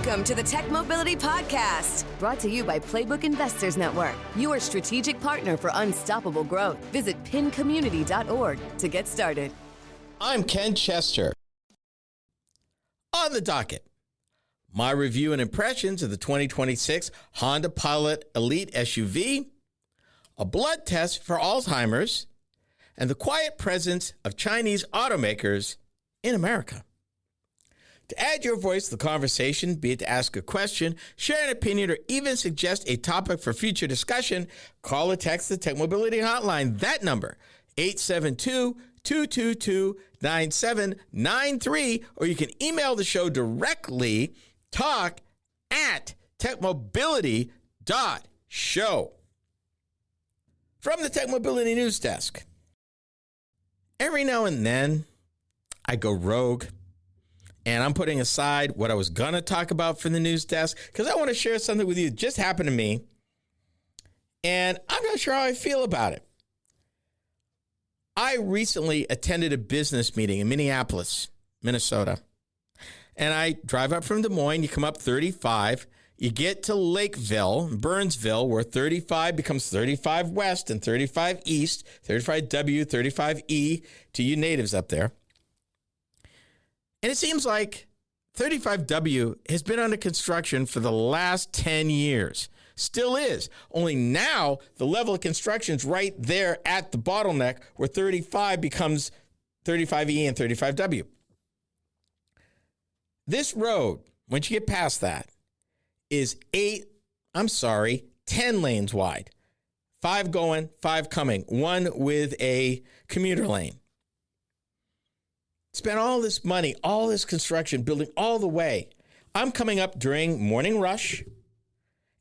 Welcome to the Tech Mobility Podcast, brought to you by Playbook Investors Network, your strategic partner for unstoppable growth. Visit pincommunity.org to get started. I'm Ken Chester. On the docket, my review and impressions of the 2026 Honda Pilot Elite SUV, a blood test for Alzheimer's, and the quiet presence of Chinese automakers in America. To add your voice to the conversation, be it to ask a question, share an opinion, or even suggest a topic for future discussion, call or text the Tech Mobility Hotline. That number, 872-222-9793, or you can email the show directly, talk@techmobility.show. From the Tech Mobility News Desk. Every now and then, I go rogue. And I'm putting aside what I was going to talk about for the news desk because I want to share something with you that just happened to me. And I'm not sure how I feel about it. I recently attended a business meeting in Minneapolis, Minnesota. And I drive up from Des Moines. You come up 35. You get to Lakeville, Burnsville, where 35 becomes 35 West and 35 East, 35W, 35E to you natives up there. And it seems like 35W has been under construction for the last 10 years. Still is. Only now the level of construction is right there at the bottleneck where 35 becomes 35E and 35W. This road, once you get past that, is 10 lanes wide. 5 going, 5 coming. 1 with a commuter lane. Spent all this money, all this construction, building all the way. I'm coming up during morning rush,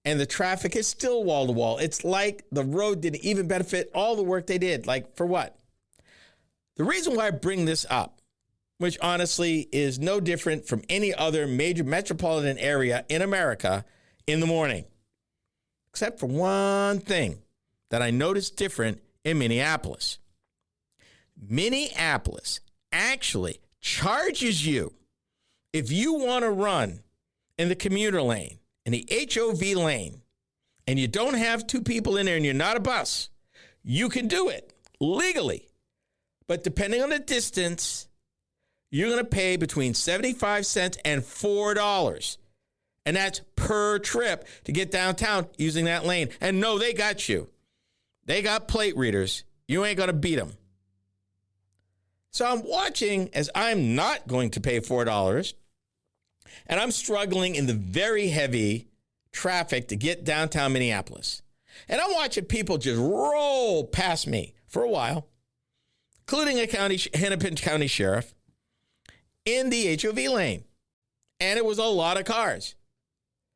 and the traffic is still wall to wall. It's like the road didn't even benefit all the work they did. Like, for what? The reason why I bring this up, which honestly is no different from any other major metropolitan area in America in the morning, except for one thing that I noticed different in Minneapolis. Minneapolis actually charges you if you want to run in the commuter lane, in the HOV lane, and you don't have 2 people in there and you're not a bus, you can do it legally. But depending on the distance, you're going to pay between 75 cents and $4. And that's per trip to get downtown using that lane. And no, they got you. They got plate readers. You ain't going to beat them. So I'm watching as I'm not going to pay $4, and I'm struggling in the very heavy traffic to get downtown Minneapolis. And I'm watching people just roll past me for a while, including a Hennepin County sheriff, in the HOV lane. And it was a lot of cars.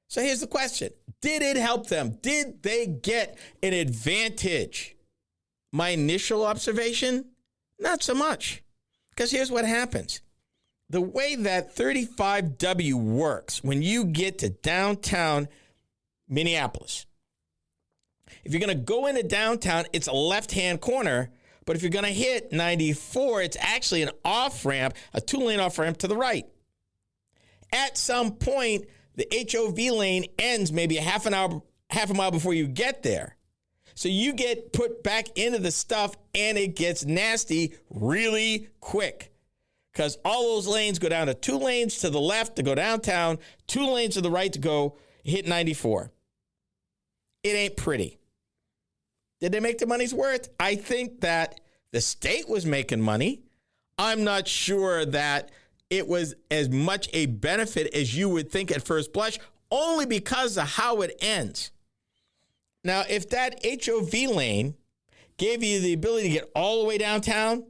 So here's the question. Did it help them? Did they get an advantage? My initial observation, not so much. Because here's what happens. The way that 35W works when you get to downtown Minneapolis, if you're going to go into downtown, it's a left-hand corner. But if you're going to hit 94, it's actually an off-ramp, a 2-lane off-ramp to the right. At some point, the HOV lane ends maybe half a mile before you get there. So you get put back into the stuff, and it gets nasty really quick because all those lanes go down to 2 lanes to the left to go downtown, 2 lanes to the right to go hit 94. It ain't pretty. Did they make the money's worth? I think that the state was making money. I'm not sure that it was as much a benefit as you would think at first blush, only because of how it ends. Now, if that HOV lane gave you the ability to get all the way downtown,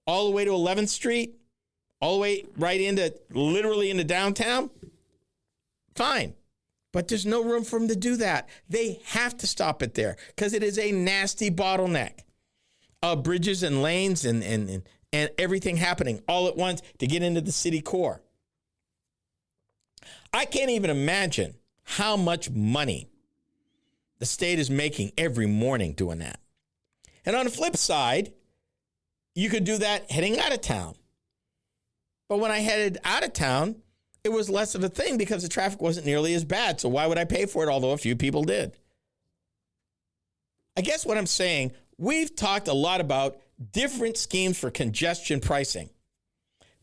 all the way to 11th Street, all the way right literally into downtown, fine. But there's no room for them to do that. They have to stop it there because it is a nasty bottleneck of bridges and lanes and everything happening all at once to get into the city core. I can't even imagine how much money the state is making every morning doing that. And on the flip side, you could do that heading out of town. But when I headed out of town, it was less of a thing because the traffic wasn't nearly as bad. So why would I pay for it, although a few people did? I guess what I'm saying, we've talked a lot about different schemes for congestion pricing.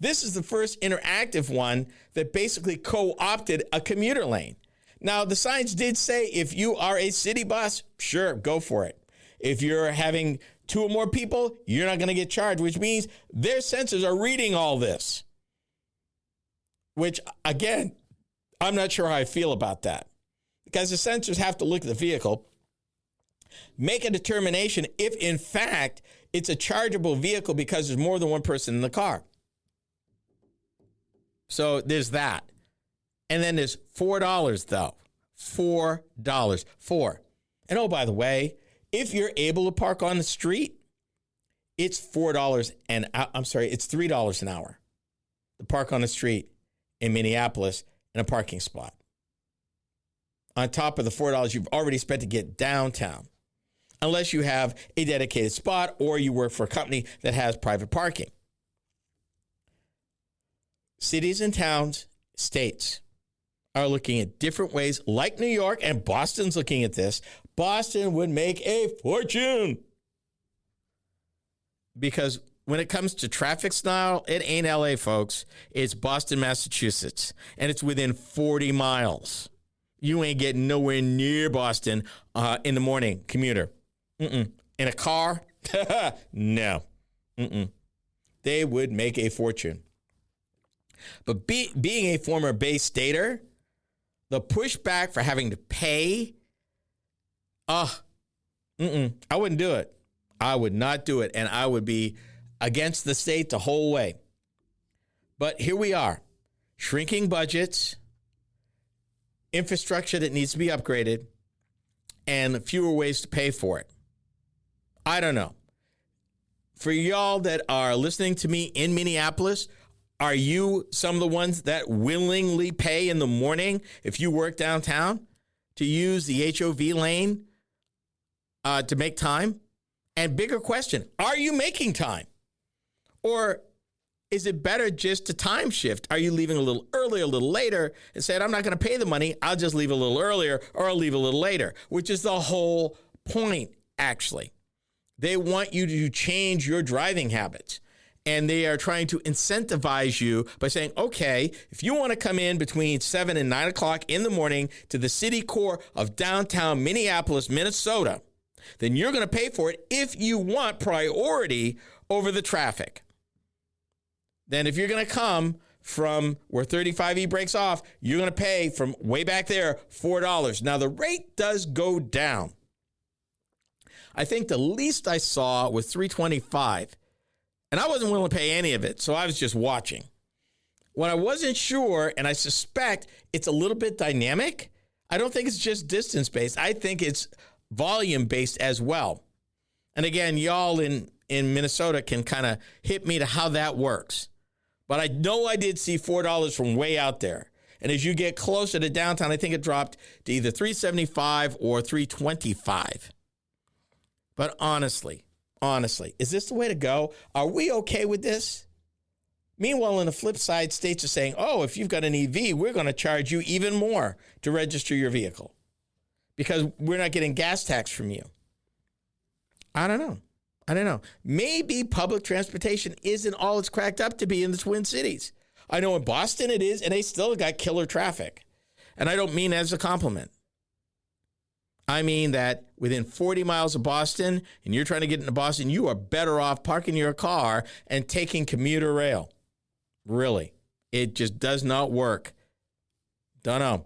This is the first interactive one that basically co-opted a commuter lane. Now, the signs did say if you are a city bus, sure, go for it. If you're having 2 or more people, you're not going to get charged, which means their sensors are reading all this. Which, again, I'm not sure how I feel about that. Because the sensors have to look at the vehicle, make a determination if, in fact, it's a chargeable vehicle because there's more than one person in the car. So there's that. And then there's $4, though. $4. And oh, by the way, if you're able to park on the street, it's $4 and it's $3 an hour to park on the street in Minneapolis in a parking spot. On top of the $4 you've already spent to get downtown, unless you have a dedicated spot or you work for a company that has private parking. Cities and towns, states are looking at different ways, like New York, and Boston's looking at this. Boston would make a fortune. Because when it comes to traffic style, it ain't LA, folks. It's Boston, Massachusetts, and it's within 40 miles. You ain't getting nowhere near Boston in the morning, commuter. In a car? No. They would make a fortune. But being a former Bay Stater, the pushback for having to pay, I wouldn't do it. I would not do it, and I would be against the state the whole way. But here we are, shrinking budgets, infrastructure that needs to be upgraded, and fewer ways to pay for it. I don't know. For y'all that are listening to me in Minneapolis, are you some of the ones that willingly pay in the morning if you work downtown to use the HOV lane to make time? And bigger question, are you making time? Or is it better just to time shift? Are you leaving a little earlier, a little later, and said, I'm not going to pay the money, I'll just leave a little earlier, or I'll leave a little later, which is the whole point, actually. They want you to change your driving habits. And they are trying to incentivize you by saying, okay, if you want to come in between 7 and 9 o'clock in the morning to the city core of downtown Minneapolis, Minnesota, then you're going to pay for it if you want priority over the traffic. Then if you're going to come from where 35E breaks off, you're going to pay from way back there $4. Now, the rate does go down. I think the least I saw was $3.25. And I wasn't willing to pay any of it, so I was just watching. When I wasn't sure, and I suspect it's a little bit dynamic, I don't think it's just distance-based. I think it's volume-based as well. And again, y'all in Minnesota can kind of hit me to how that works. But I know I did see $4 from way out there. And as you get closer to downtown, I think it dropped to either $3.75 or $3.25. But honestly, is this the way to go? Are we okay with this? Meanwhile, on the flip side, states are saying, oh, if you've got an EV, we're going to charge you even more to register your vehicle because we're not getting gas tax from you. I don't know. Maybe public transportation isn't all it's cracked up to be in the Twin Cities. I know in Boston it is, and they still got killer traffic. And I don't mean that as a compliment. I mean that within 40 miles of Boston, and you're trying to get into Boston, you are better off parking your car and taking commuter rail. Really. It just does not work. Don't know.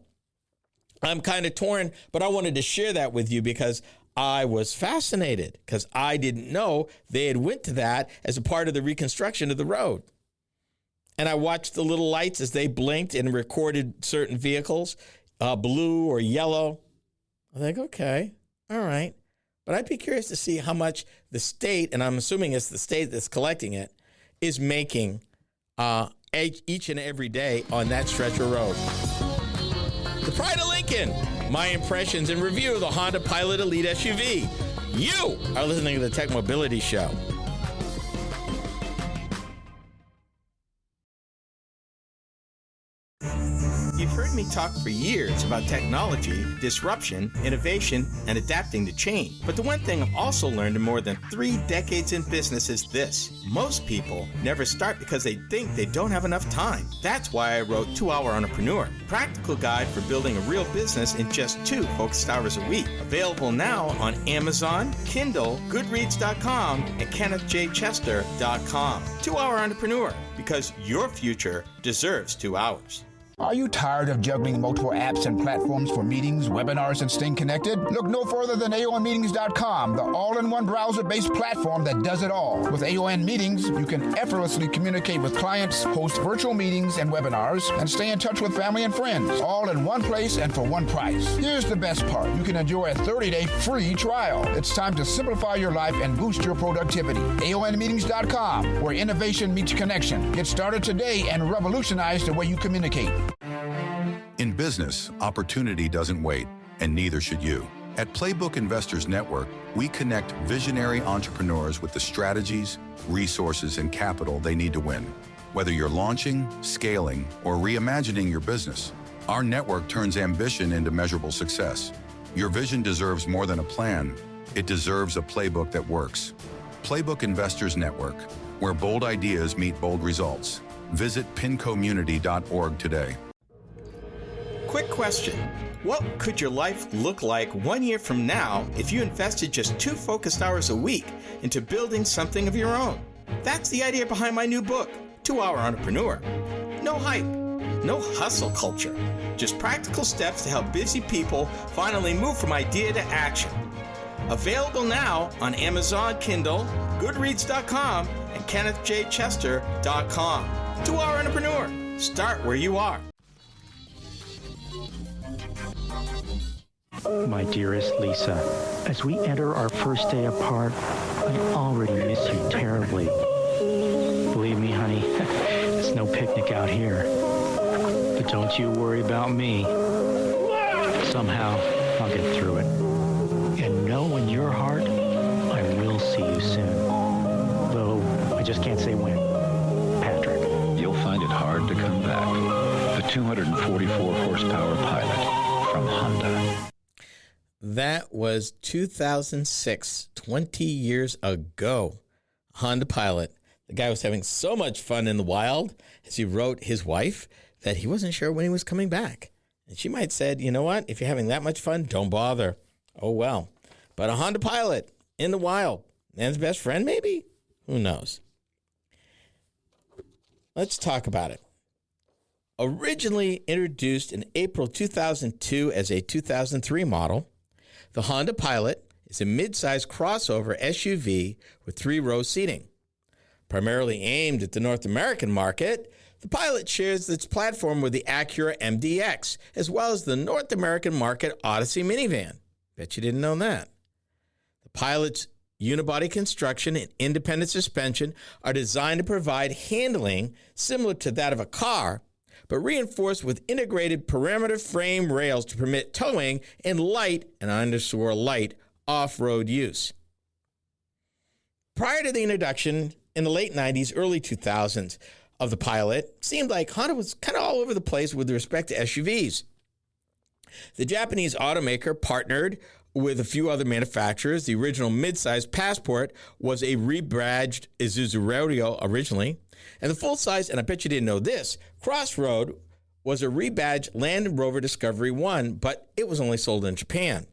I'm kind of torn, but I wanted to share that with you because I was fascinated because I didn't know they had went to that as a part of the reconstruction of the road. And I watched the little lights as they blinked and recorded certain vehicles, blue or yellow. I think, okay, all right. But I'd be curious to see how much the state, and I'm assuming it's the state that's collecting it, is making each and every day on that stretch of road. The Pride of Lincoln, my impressions and review of the Honda Pilot Elite SUV. You are listening to the Tech Mobility Show. me talk for years about technology, disruption, innovation, and adapting to change. But the one thing I've also learned in more than 3 decades in business is this. Most people never start because they think they don't have enough time. That's why I wrote 2 Hour Entrepreneur, practical guide for building a real business in just 2 focused hours a week. Available now on Amazon, Kindle, Goodreads.com, and KennethJChester.com. 2 Hour Entrepreneur, because your future deserves 2 hours. Are you tired of juggling multiple apps and platforms for meetings, webinars, and staying connected? Look no further than AONmeetings.com, the all-in-one browser-based platform that does it all. With AON Meetings, you can effortlessly communicate with clients, host virtual meetings and webinars, and stay in touch with family and friends, all in one place and for one price. Here's the best part. You can enjoy a 30-day free trial. It's time to simplify your life and boost your productivity. AONmeetings.com, where innovation meets connection. Get started today and revolutionize the way you communicate. In business, opportunity doesn't wait, and neither should you. At Playbook Investors Network, we connect visionary entrepreneurs with the strategies, resources, and capital they need to win. Whether you're launching, scaling, or reimagining your business, our network turns ambition into measurable success. Your vision deserves more than a plan. It deserves a playbook that works. Playbook Investors Network, where bold ideas meet bold results. Visit pincommunity.org today. Quick question. What could your life look like 1 year from now if you invested just 2 focused hours a week into building something of your own? That's the idea behind my new book, 2 Hour Entrepreneur. No hype, no hustle culture, just practical steps to help busy people finally move from idea to action. Available now on Amazon, Kindle, Goodreads.com, and KennethJChester.com. 2 Hour Entrepreneur. Start where you are. My dearest Lisa, as we enter our first day apart, I already miss you terribly. Believe me, honey, it's no picnic out here. But don't you worry about me. Somehow, I'll get through it. And know in your heart, I will see you soon. Though, I just can't say when. Patrick. You'll find it hard to come back. The 244 horsepower Pilot from Honda. That was 2006, 20 years ago. Honda Pilot. The guy was having so much fun in the wild as he wrote his wife that he wasn't sure when he was coming back. And she might have said, you know what? If you're having that much fun, don't bother. Oh, well. But a Honda Pilot in the wild. Man's best friend, maybe? Who knows? Let's talk about it. Originally introduced in April 2002 as a 2003 model, the Honda Pilot is a mid-size crossover SUV with 3-row seating. Primarily aimed at the North American market, the Pilot shares its platform with the Acura MDX, as well as the North American market Odyssey minivan. Bet you didn't know that. The Pilot's unibody construction and independent suspension are designed to provide handling similar to that of a car, but reinforced with integrated parameter frame rails to permit towing and light, and I underscore light, off-road use. Prior to the introduction in the late 90s, early 2000s of the Pilot, it seemed like Honda was kind of all over the place with respect to SUVs. The Japanese automaker partnered with a few other manufacturers. The original mid-size Passport was a rebadged Isuzu Rodeo originally. And the full-size, and I bet you didn't know this, Crossroad was a rebadged Land Rover Discovery 1, but it was only sold in Japan.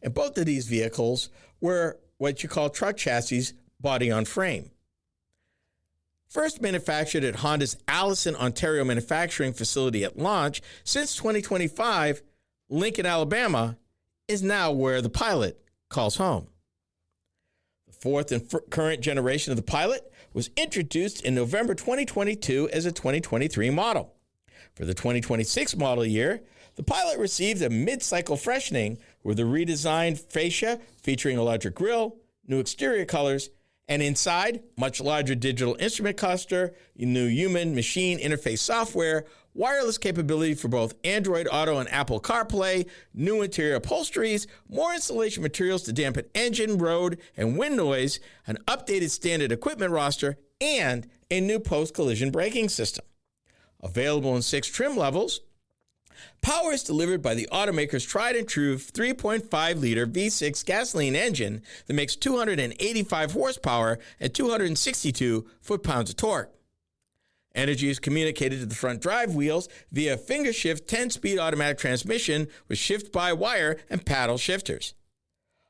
And both of these vehicles were what you call truck chassis, body on frame. First manufactured at Honda's Allison, Ontario manufacturing facility at launch, since 2025, Lincoln, Alabama, is now where the Pilot calls home. The fourth and current generation of the Pilot was introduced in November 2022 as a 2023 model. For the 2026 model year, the Pilot received a mid-cycle freshening with a redesigned fascia featuring a larger grille, new exterior colors, and inside, much larger digital instrument cluster, new human-machine interface software, wireless capability for both Android Auto and Apple CarPlay, new interior upholsteries, more installation materials to dampen engine, road, and wind noise, an updated standard equipment roster, and a new post-collision braking system. Available in 6 trim levels, Power is delivered by the automaker's tried and true 3.5-liter V6 gasoline engine that makes 285 horsepower and 262 foot-pounds of torque. Energy is communicated to the front drive wheels via finger shift 10-speed automatic transmission with shift-by-wire and paddle shifters.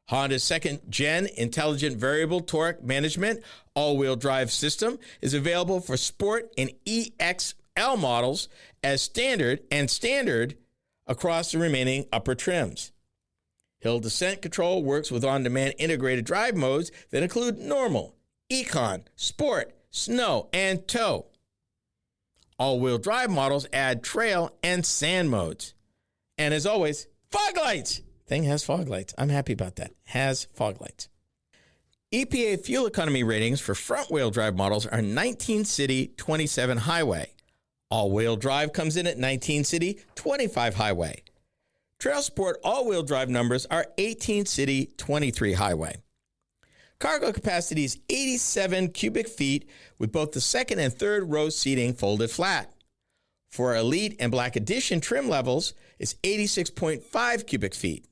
Honda's second-gen intelligent variable torque management all-wheel drive system is available for Sport and EXL models as standard across the remaining upper trims. Hill descent control works with on-demand integrated drive modes that include normal, econ, sport, snow, and tow. All-wheel drive models add trail and sand modes. And as always, fog lights. Thing has fog lights. I'm happy about that. Has fog lights. EPA fuel economy ratings for front-wheel drive models are 19 city, 27 highway. All-wheel drive comes in at 19 city, 25 highway. Trail Sport all-wheel drive numbers are 18 city, 23 highway. Cargo capacity is 87 cubic feet with both the second and third row seating folded flat. For Elite and Black Edition trim levels, it's 86.5 cubic feet.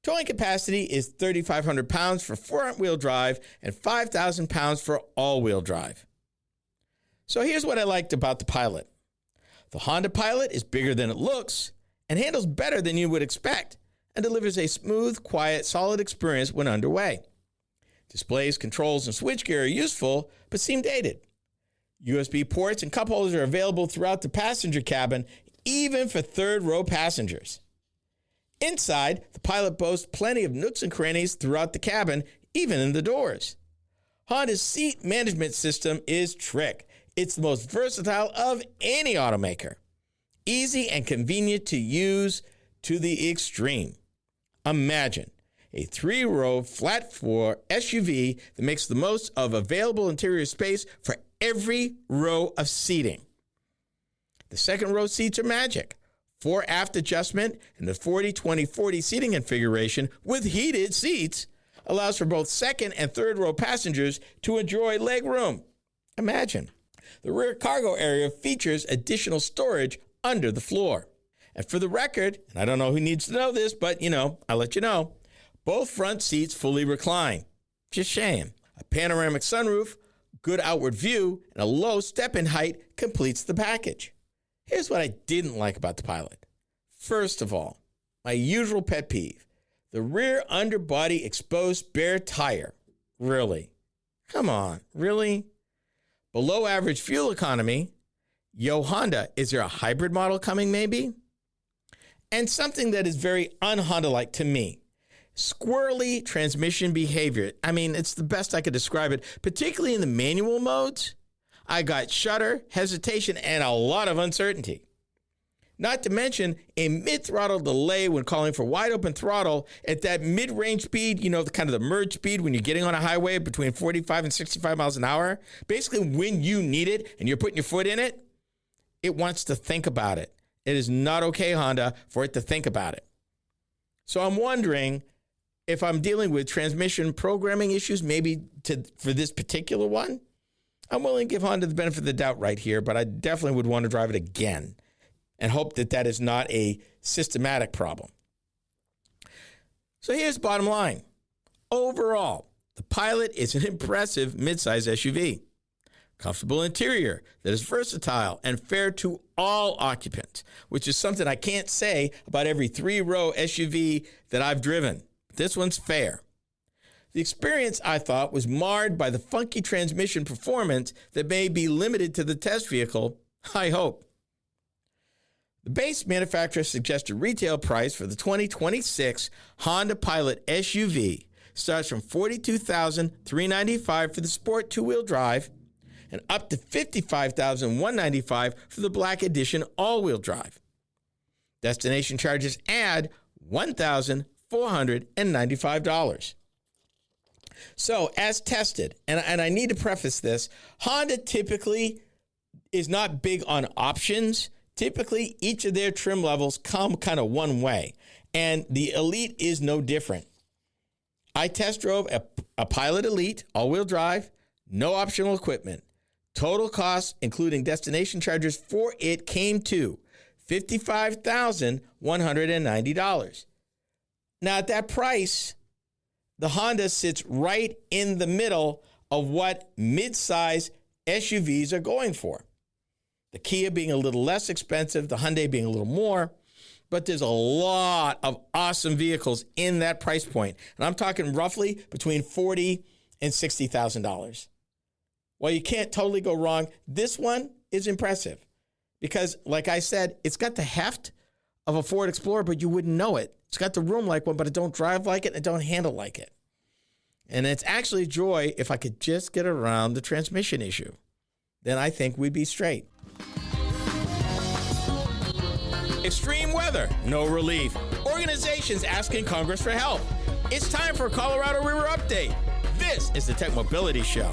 Towing capacity is 3,500 pounds for front-wheel drive and 5,000 pounds for all-wheel drive. So here's what I liked about the Pilot. The Honda Pilot is bigger than it looks and handles better than you would expect and delivers a smooth, quiet, solid experience when underway. Displays, controls, and switchgear are useful, but seem dated. USB ports and cup holders are available throughout the passenger cabin, even for third-row passengers. Inside, the Pilot boasts plenty of nooks and crannies throughout the cabin, even in the doors. Honda's seat management system is trick. It's the most versatile of any automaker. Easy and convenient to use to the extreme. Imagine a 3-row flat-floor SUV that makes the most of available interior space for every row of seating. The second row seats are magic. 4 aft adjustment and the 40-20-40 seating configuration with heated seats allows for both second and third row passengers to enjoy leg room. Imagine. The rear cargo area features additional storage under the floor. And for the record, and I don't know who needs to know this, but I'll let you know, both front seats fully recline. Just saying. A panoramic sunroof, good outward view, and a low step-in height completes the package. Here's what I didn't like about the Pilot. First of all, my usual pet peeve, the rear underbody exposed spare tire. Really? Come on, really? Below average fuel economy. Yo, Honda, is there a hybrid model coming maybe? And something that is very un-Honda-like to me. Squirrely transmission behavior. I mean, it's the best I could describe it, particularly in the manual modes. I got shudder, hesitation, and a lot of uncertainty. Not to mention a mid-throttle delay when calling for wide-open throttle at that mid-range speed, the kind of the merge speed when you're getting on a highway between 45 and 65 miles an hour. Basically, when you need it and you're putting your foot in it, it wants to think about it. It is not okay, Honda, for it to think about it. So I'm wondering if I'm dealing with transmission programming issues, maybe for this particular one. I'm willing to give Honda the benefit of the doubt right here, but I definitely would want to drive it again and hope that is not a systematic problem. So here's the bottom line. Overall, the Pilot is an impressive midsize SUV. Comfortable interior that is versatile and fair to all occupants, which is something I can't say about every 3-row SUV that I've driven. This one's fair. The experience, I thought, was marred by the funky transmission performance that may be limited to the test vehicle, I hope. The base manufacturer suggested retail price for the 2026 Honda Pilot SUV starts from $42,395 for the Sport 2-wheel drive and up to $55,195 for the Black Edition all-wheel drive. Destination charges add $1,495. So, as tested, and I need to preface this, Honda typically is not big on options. Typically, each of their trim levels come kind of one way, and the Elite is no different. I test drove a Pilot Elite, all-wheel drive, no optional equipment. Total cost, including destination charges for it, came to $55,190. Now, at that price, the Honda sits right in the middle of what mid-size SUVs are going for. The Kia being a little less expensive, the Hyundai being a little more, but there's a lot of awesome vehicles in that price point. And I'm talking roughly between $40,000 and $60,000. Well, you can't totally go wrong. This one is impressive because, like I said, it's got the heft of a Ford Explorer, but you wouldn't know it. It's got the room like one, but it don't drive like it and it don't handle like it. And it's actually a joy if I could just get around the transmission issue. Then I think we'd be straight. Extreme weather, no relief. Organizations asking Congress for help. It's time for a Colorado River update. This is the Tech Mobility Show.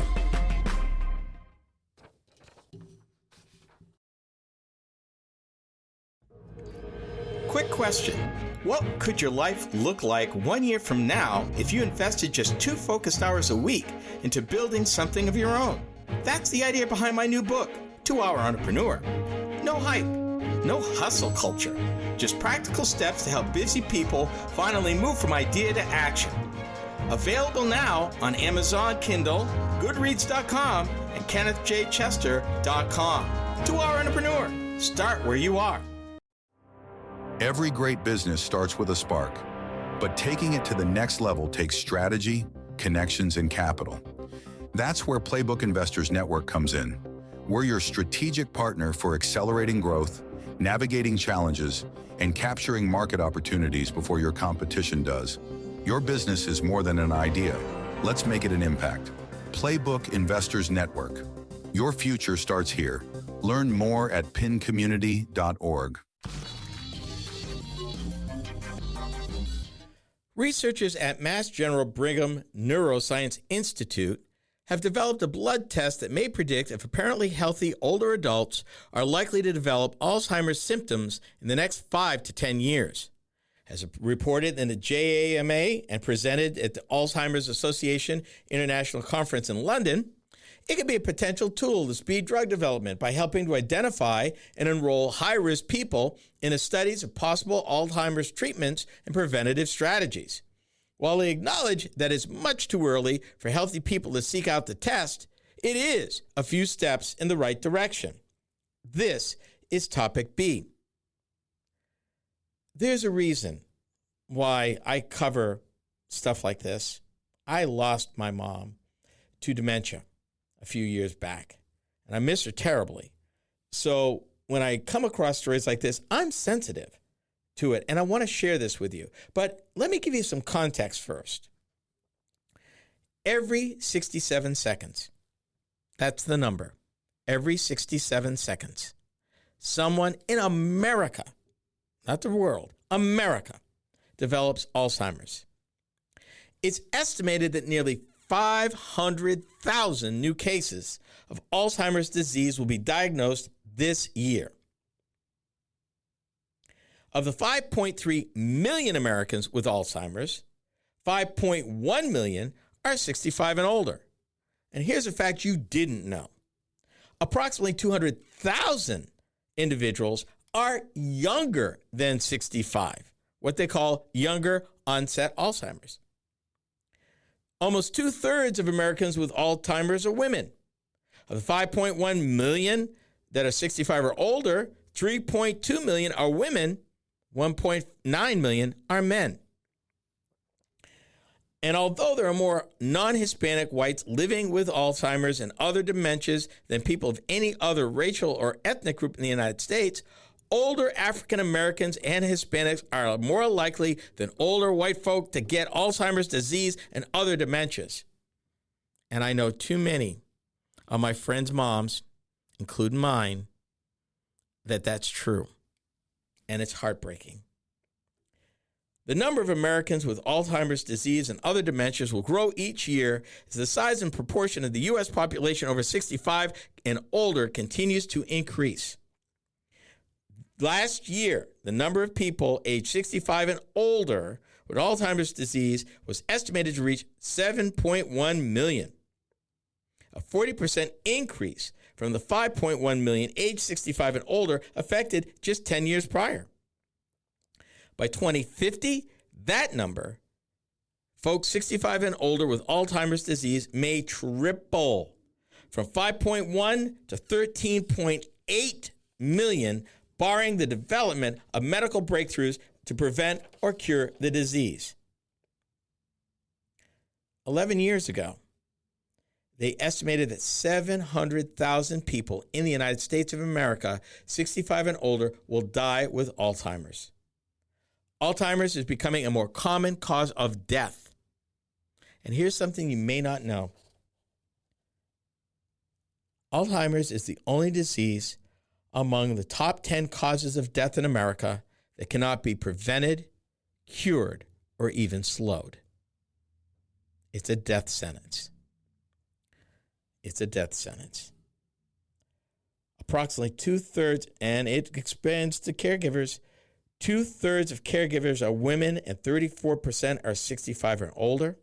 Quick question. What could your life look like 1 year from now if you invested just 2 focused hours a week into building something of your own? That's the idea behind my new book, 2 Hour Entrepreneur. No hype, no hustle culture, just practical steps to help busy people finally move from idea to action. Available now on Amazon Kindle, Goodreads.com, and KennethJChester.com. 2 Hour Entrepreneur. Start where you are. Every great business starts with a spark, but taking it to the next level takes strategy, connections, and capital. That's where Playbook Investors Network comes in. We're your strategic partner for accelerating growth, navigating challenges, and capturing market opportunities before your competition does. Your business is more than an idea. Let's make it an impact. Playbook Investors Network. Your future starts here. Learn more at pincommunity.org. Researchers at Mass General Brigham Neuroscience Institute have developed a blood test that may predict if apparently healthy older adults are likely to develop Alzheimer's symptoms in the next 5 to 10 years. As reported in the JAMA and presented at the Alzheimer's Association International Conference in London, it could be a potential tool to speed drug development by helping to identify and enroll high-risk people in the studies of possible Alzheimer's treatments and preventative strategies. While they acknowledge that it's much too early for healthy people to seek out the test, it is a few steps in the right direction. This is topic B. There's a reason why I cover stuff like this. I lost my mom to dementia a few years back, and I miss her terribly. So when I come across stories like this, I'm sensitive to it, and I want to share this with you. But let me give you some context first. Every 67 seconds, that's the number, every 67 seconds, someone in America, not the world, America, develops Alzheimer's. It's estimated that nearly 500,000 new cases of Alzheimer's disease will be diagnosed this year. Of the 5.3 million Americans with Alzheimer's, 5.1 million are 65 and older. And here's a fact you didn't know. Approximately 200,000 individuals are younger than 65, what they call younger onset Alzheimer's. Almost 2/3 of Americans with Alzheimer's are women. Of the 5.1 million that are 65 or older, 3.2 million are women, 1.9 million are men. And although there are more non-Hispanic whites living with Alzheimer's and other dementias than people of any other racial or ethnic group in the United States, older African Americans and Hispanics are more likely than older white folk to get Alzheimer's disease and other dementias. And I know too many of my friends' moms, including mine, that's true. And it's heartbreaking. The number of Americans with Alzheimer's disease and other dementias will grow each year as the size and proportion of the U.S. population over 65 and older continues to increase. Last year, the number of people aged 65 and older with Alzheimer's disease was estimated to reach 7.1 million, a 40% increase from the 5.1 million age 65 and older affected just 10 years prior. By 2050, that number, folks 65 and older with Alzheimer's disease, may triple from 5.1 to 13.8 million, barring the development of medical breakthroughs to prevent or cure the disease. 11 years ago, they estimated that 700,000 people in the United States of America, 65 and older, will die with Alzheimer's. Alzheimer's is becoming a more common cause of death. And here's something you may not know. Alzheimer's is the only disease among the top 10 causes of death in America that cannot be prevented, cured, or even slowed. It's a death sentence. It's a death sentence. Approximately 2/3, and it expands to caregivers, 2/3 of caregivers are women and 34% are 65 or older.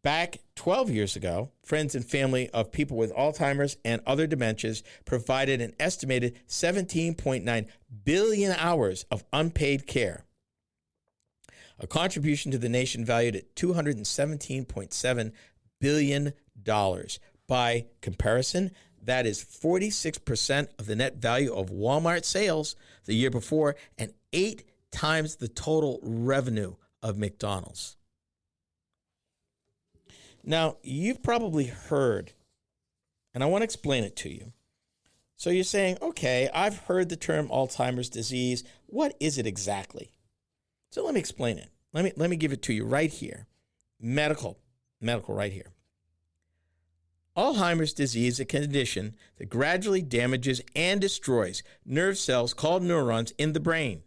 Back 12 years ago, friends and family of people with Alzheimer's and other dementias provided an estimated 17.9 billion hours of unpaid care, a contribution to the nation valued at $217.7 billion. By comparison, that is 46% of the net value of Walmart sales the year before and 8 times the total revenue of McDonald's. Now, you've probably heard, and I want to explain it to you. So you're saying, okay, I've heard the term Alzheimer's disease. What is it exactly? So let me explain it. Let me give it to you right here. Medical right here. Alzheimer's disease is a condition that gradually damages and destroys nerve cells called neurons in the brain.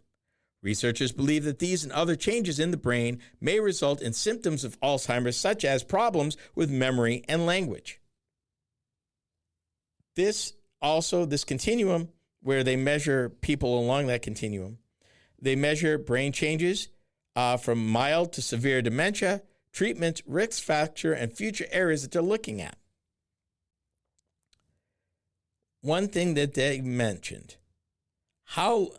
Researchers believe that these and other changes in the brain may result in symptoms of Alzheimer's, such as problems with memory and language. This continuum, where they measure people along that continuum, they measure brain changes from mild to severe dementia, treatments, risk factor, and future areas that they're looking at. One thing that they mentioned, how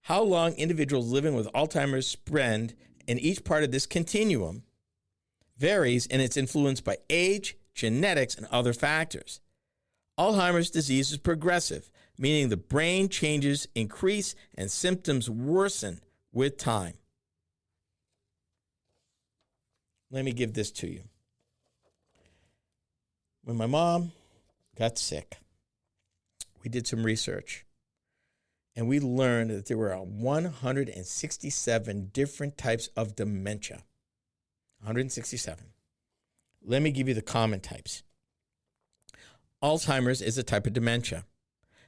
long individuals living with Alzheimer's spend in each part of this continuum varies, and it's influenced by age, genetics, and other factors. Alzheimer's disease is progressive, meaning the brain changes increase and symptoms worsen with time. Let me give this to you. When my mom got sick, we did some research, and we learned that there were 167 different types of dementia. 167. Let me give you the common types. Alzheimer's is a type of dementia.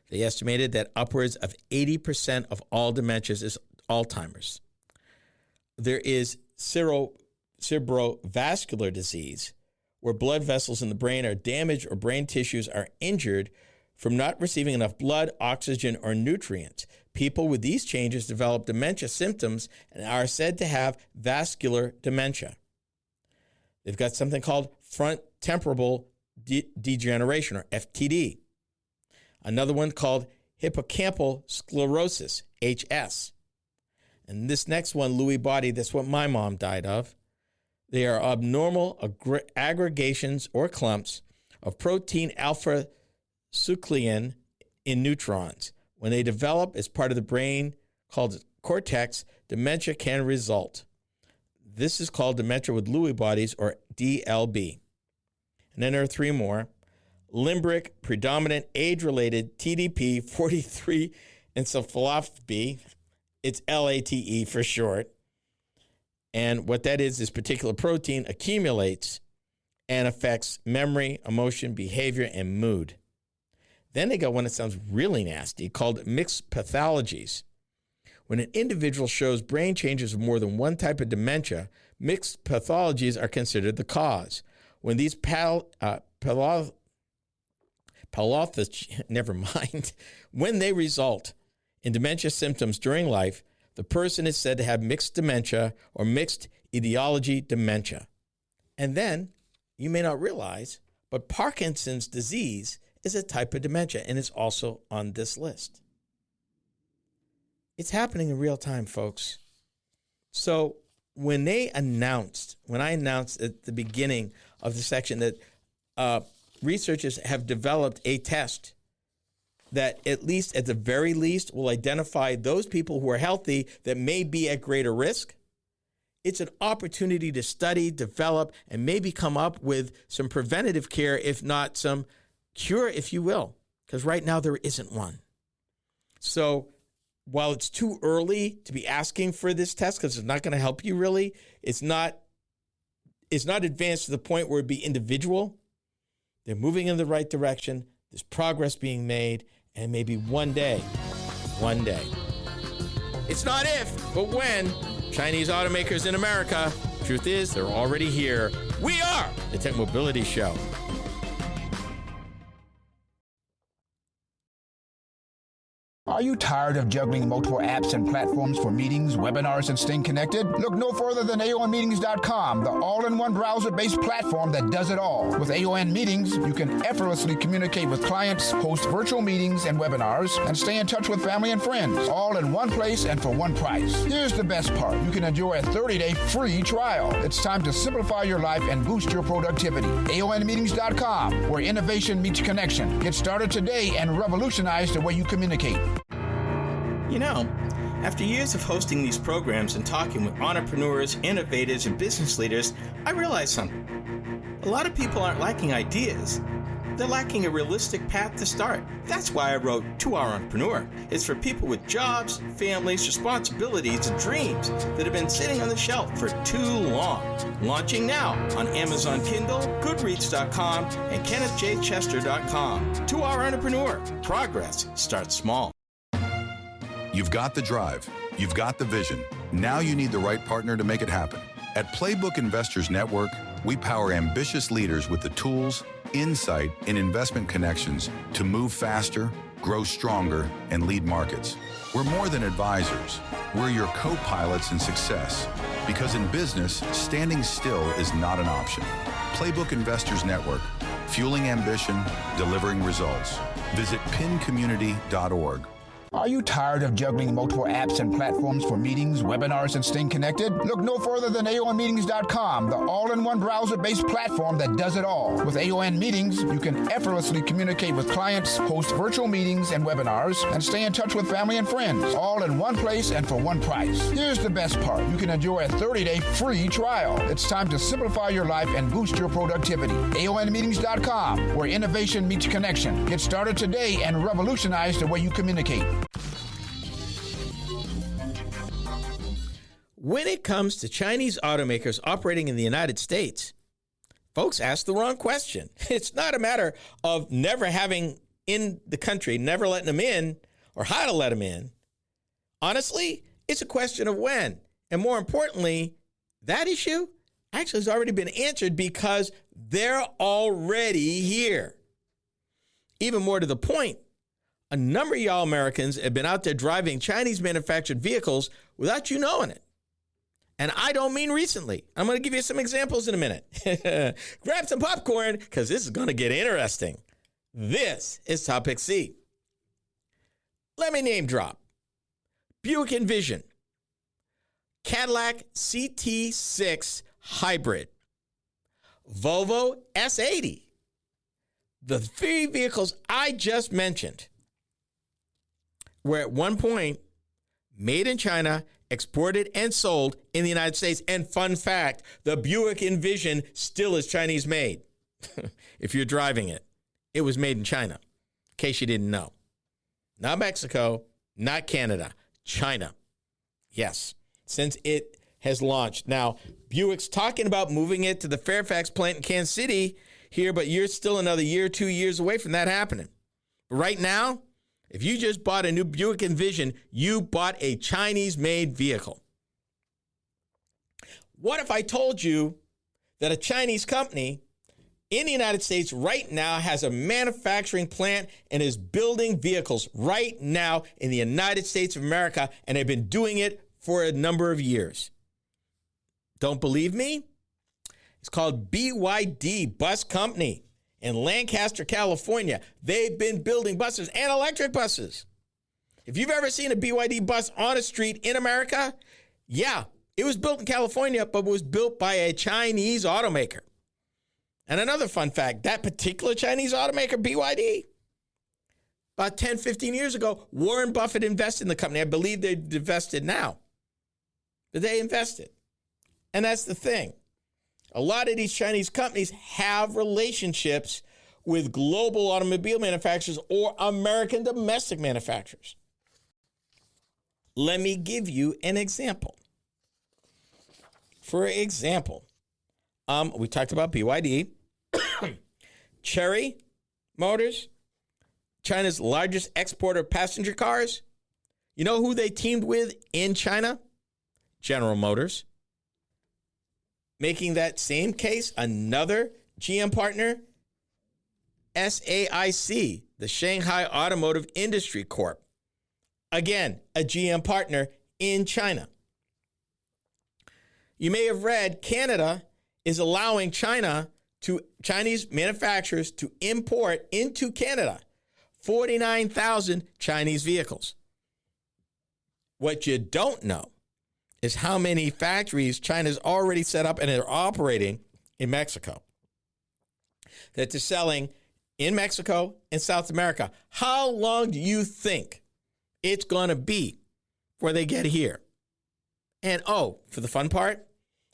They estimated that upwards of 80% of all dementias is Alzheimer's. There is cerebrovascular disease, where blood vessels in the brain are damaged or brain tissues are injured from not receiving enough blood, oxygen, or nutrients. People with these changes develop dementia symptoms and are said to have vascular dementia. They've got something called front temporal degeneration, or FTD. Another one called hippocampal sclerosis, HS. And this next one, Lewy body, that's what my mom died of. They are abnormal aggregations or clumps of protein alpha-synuclein in neurons. When they develop as part of the brain called cortex, dementia can result. This is called dementia with Lewy bodies, or DLB. And then there are 3 more. Limbic predominant age-related TDP 43 encephalopathy. It's LATE for short. And what that is, this particular protein accumulates and affects memory, emotion, behavior, and mood. Then they got one that sounds really nasty called mixed pathologies. When an individual shows brain changes of more than one type of dementia, mixed pathologies are considered the cause. When these when they result in dementia symptoms during life, the person is said to have mixed dementia or mixed etiology dementia. And then, you may not realize, But Parkinson's disease is a type of dementia, and it's also on this list. It's happening in real time, folks. So when I announced at the beginning of the section that researchers have developed a test that at the very least will identify those people who are healthy that may be at greater risk, it's an opportunity to study, develop, and maybe come up with some preventative care, if not some cure, if you will, because right now there isn't one. So while it's too early to be asking for this test because it's not going to help you really, it's not advanced to the point where it'd be individual. They're moving in the right direction. There's progress being made, and maybe one day, it's not if, but when, Chinese automakers in America, truth is, they're already here. We are the Tech Mobility Show. Are you tired of juggling multiple apps and platforms for meetings, webinars, and staying connected? Look no further than AONmeetings.com, the all-in-one browser-based platform that does it all. With AON Meetings, you can effortlessly communicate with clients, host virtual meetings and webinars, and stay in touch with family and friends, all in one place and for one price. Here's the best part. You can enjoy a 30-day free trial. It's time to simplify your life and boost your productivity. AONmeetings.com, where innovation meets connection. Get started today and revolutionize the way you communicate. You know, after years of hosting these programs and talking with entrepreneurs, innovators, and business leaders, I realized something. A lot of people aren't lacking ideas. They're lacking a realistic path to start. That's why I wrote 2-Hour Entrepreneur. It's for people with jobs, families, responsibilities, and dreams that have been sitting on the shelf for too long. Launching now on Amazon Kindle, Goodreads.com, and KennethJChester.com. 2-Hour Entrepreneur. Progress starts small. You've got the drive. You've got the vision. Now you need the right partner to make it happen. At Playbook Investors Network, we power ambitious leaders with the tools, insight, and investment connections to move faster, grow stronger, and lead markets. We're more than advisors. We're your co-pilots in success. Because in business, standing still is not an option. Playbook Investors Network, fueling ambition, delivering results. Visit pincommunity.org. Are you tired of juggling multiple apps and platforms for meetings, webinars, and staying connected? Look no further than AONmeetings.com, the all-in-one browser-based platform that does it all. With AON Meetings, you can effortlessly communicate with clients, host virtual meetings and webinars, and stay in touch with family and friends, all in one place and for one price. Here's the best part. You can enjoy a 30-day free trial. It's time to simplify your life and boost your productivity. AONmeetings.com, where innovation meets connection. Get started today and revolutionize the way you communicate. When it comes to Chinese automakers operating in the United States, folks ask the wrong question. It's not a matter of never having in the country, never letting them in, or how to let them in. Honestly, it's a question of when. And more importantly, that issue actually has already been answered because they're already here. Even more to the point, a number of y'all Americans have been out there driving Chinese manufactured vehicles without you knowing it. And I don't mean recently. I'm going to give you some examples in a minute. Grab some popcorn because this is going to get interesting. This is Topic C. Let me name drop. Buick Envision, Cadillac CT6 Hybrid, Volvo S80. The three vehicles I just mentioned were at one point made in China, exported and sold in the United States. And fun fact, the Buick Envision still is Chinese made. If you're driving it, it was made in China, in case you didn't know. Not Mexico, not Canada, China. Yes, since it has launched. Now, Buick's talking about moving it to the Fairfax plant in Kansas City here, but you're still another year, 2 years away from that happening. But right now, if you just bought a new Buick Envision, you bought a Chinese-made vehicle. What if I told you that a Chinese company in the United States right now has a manufacturing plant and is building vehicles right now in the United States of America, and they've been doing it for a number of years? Don't believe me? It's called BYD Bus Company. in Lancaster, California. They've been building buses and electric buses. If you've ever seen a BYD bus on a street in America, yeah, it was built in California, but it was built by a Chinese automaker. And another fun fact, that particular Chinese automaker, BYD, about 10, 15 years ago, Warren Buffett invested in the company. I believe they're divested now, but they invested. And that's the thing. A lot of these Chinese companies have relationships with global automobile manufacturers or American domestic manufacturers. Let me give you an example. For example, we talked about BYD. Chery Motors, China's largest exporter of passenger cars. You know who they teamed with in China? General Motors. Making that same case, another GM partner, SAIC, the Shanghai Automotive Industry Corp. Again, a GM partner in China. You may have read Canada is allowing Chinese manufacturers to import into Canada 49,000 Chinese vehicles. What you don't know is how many factories China's already set up and are operating in Mexico that they're selling in Mexico and South America. How long do you think it's going to be before they get here? And for the fun part,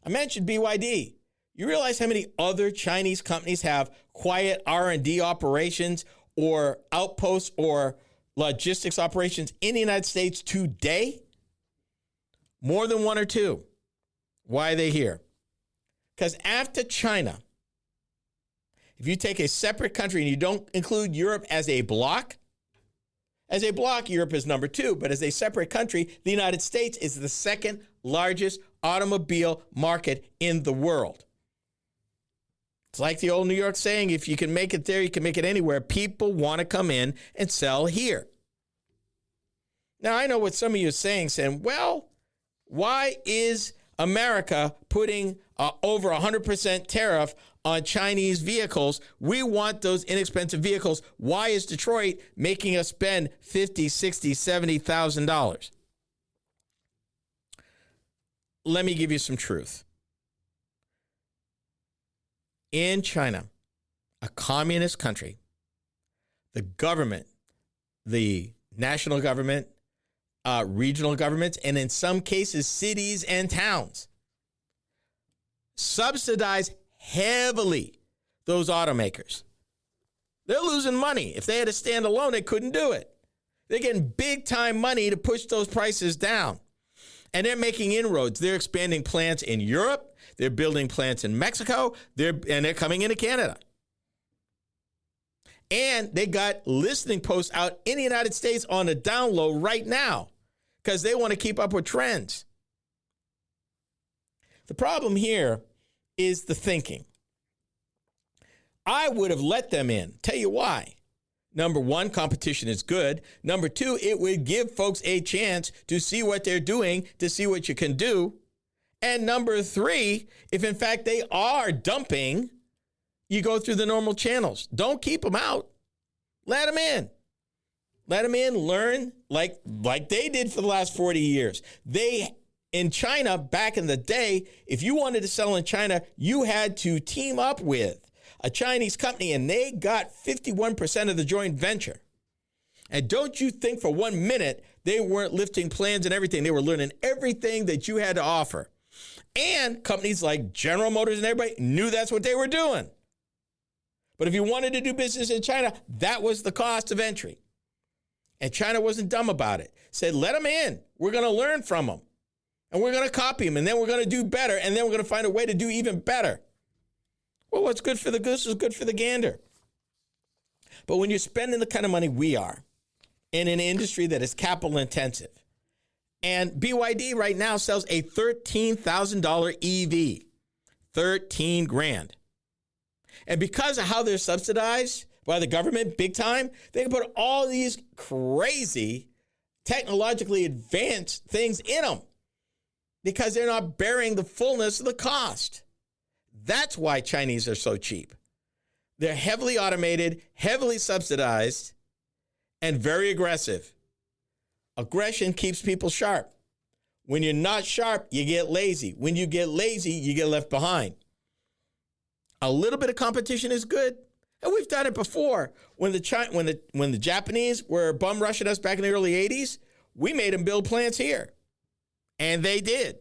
I mentioned BYD. You realize how many other Chinese companies have quiet R&D operations or outposts or logistics operations in the United States today? More than one or two. Why are they here? Because after China, if you take a separate country and you don't include Europe as a block, Europe is number 2, but as a separate country, the United States is the second largest automobile market in the world. It's like the old New York saying, if you can make it there, you can make it anywhere. People want to come in and sell here. Now, I know what some of you are saying, well, why is America putting over 100% tariff on Chinese vehicles? We want those inexpensive vehicles. Why is Detroit making us spend $50,000, $60,000, $70,000? Let me give you some truth. In China, a communist country, the government, the national government, regional governments, and in some cases, cities and towns, subsidize heavily those automakers. They're losing money. If they had to stand alone, they couldn't do it. They're getting big time money to push those prices down. And they're making inroads. They're expanding plants in Europe. They're building plants in Mexico. They're coming into Canada. And they got listening posts out in the United States on the down low right now because they want to keep up with trends. The problem here is the thinking. I would have let them in. Tell you why. Number one, competition is good. Number two, it would give folks a chance to see what they're doing, to see what you can do. And number three, if in fact they are dumping, you go through the normal channels. Don't keep them out. Let them in. Let them in, learn like they did for the last 40 years. In China, back in the day, if you wanted to sell in China, you had to team up with a Chinese company, and they got 51% of the joint venture. And don't you think for 1 minute they weren't lifting plans and everything. They were learning everything that you had to offer. And companies like General Motors and everybody knew that's what they were doing. But if you wanted to do business in China, that was the cost of entry. And China wasn't dumb about it. Said, let them in. We're going to learn from them. And we're going to copy them. And then we're going to do better. And then we're going to find a way to do even better. Well, what's good for the goose is good for the gander. But when you're spending the kind of money we are in an industry that is capital intensive, and BYD right now sells a $13,000 EV, $13,000. And because of how they're subsidized by the government big time, they can put all these crazy technologically advanced things in them because they're not bearing the fullness of the cost. That's why Chinese are so cheap. They're heavily automated, heavily subsidized, and very aggressive. Aggression keeps people sharp. When you're not sharp, you get lazy. When you get lazy, you get left behind. A little bit of competition is good. And we've done it before. When the Japanese were bum rushing us back in the early 80s, we made them build plants here. And they did.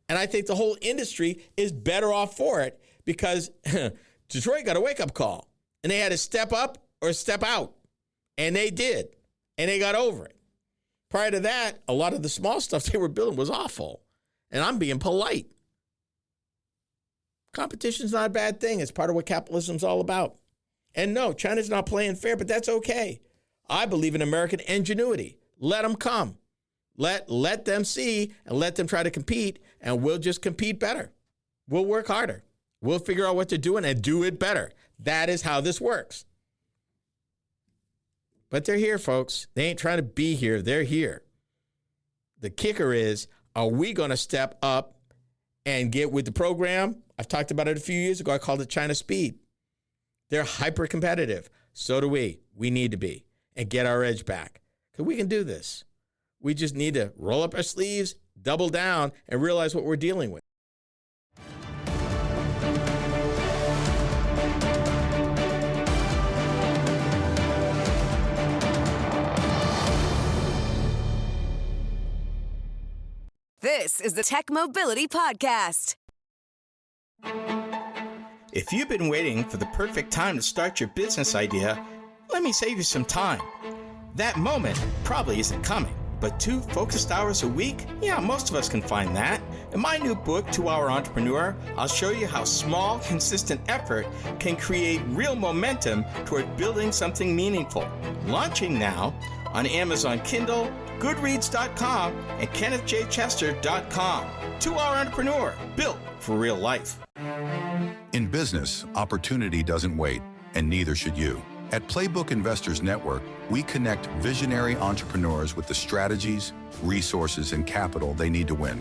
And I think the whole industry is better off for it because Detroit got a wake-up call. And they had to step up or step out. And they did. And they got over it. Prior to that, a lot of the small stuff they were building was awful. And I'm being polite. Competition's not a bad thing. It's part of what capitalism's all about. And no, China's not playing fair, but that's okay. I believe in American ingenuity. Let them come. Let them see and let them try to compete, and we'll just compete better. We'll work harder. We'll figure out what they're doing and do it better. That is how this works. But they're here, folks. They ain't trying to be here. They're here. The kicker is, are we going to step up and get with the program? I've talked about it a few years ago. I called it China Speed. They're hyper competitive. So do we. We need to be and get our edge back. Because we can do this. We just need to roll up our sleeves, double down, and realize what we're dealing with. This is the Tech Mobility Podcast. If you've been waiting for the perfect time to start your business idea, let me save you some time. That moment probably isn't coming, but 2 focused hours a week? Yeah, most of us can find that. In my new book, 2-Hour Entrepreneur, I'll show you how small, consistent effort can create real momentum toward building something meaningful. Launching now on Amazon Kindle, Goodreads.com, and KennethJChester.com. 2-Hour Entrepreneur, built for real life. In business, opportunity doesn't wait, and neither should you. At Playbook Investors Network, we connect visionary entrepreneurs with the strategies, resources, and capital they need to win.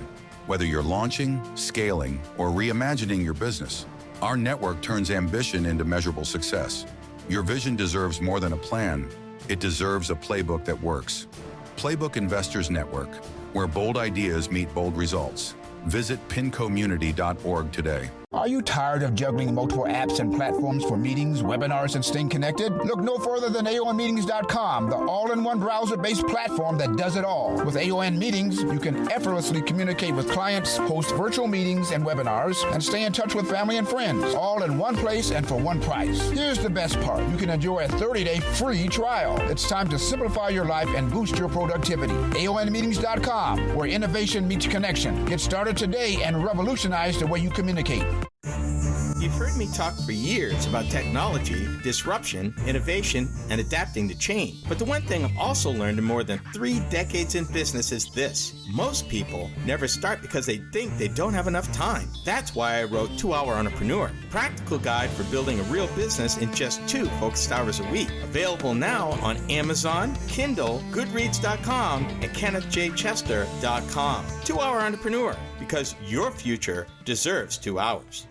Whether you're launching, scaling, or reimagining your business, our network turns ambition into measurable success. Your vision deserves more than a plan. It deserves a playbook that works. Playbook Investors Network, where bold ideas meet bold results. Visit pincommunity.org today. Are you tired of juggling multiple apps and platforms for meetings, webinars, and staying connected? Look no further than AONmeetings.com, the all-in-one browser-based platform that does it all. With AON Meetings, you can effortlessly communicate with clients, host virtual meetings and webinars, and stay in touch with family and friends, all in one place and for one price. Here's the best part. You can enjoy a 30-day free trial. It's time to simplify your life and boost your productivity. AONmeetings.com, where innovation meets connection. Get started today and revolutionize the way you communicate. You've heard me talk for years about technology, disruption, innovation, and adapting to change. But the one thing I've also learned in more than 3 decades in business is this. Most people never start because they think they don't have enough time. That's why I wrote 2-Hour Entrepreneur, a practical guide for building a real business in just 2 focused hours a week. Available now on Amazon, Kindle, Goodreads.com, and KennethJChester.com. 2-Hour Entrepreneur, because your future deserves 2 hours.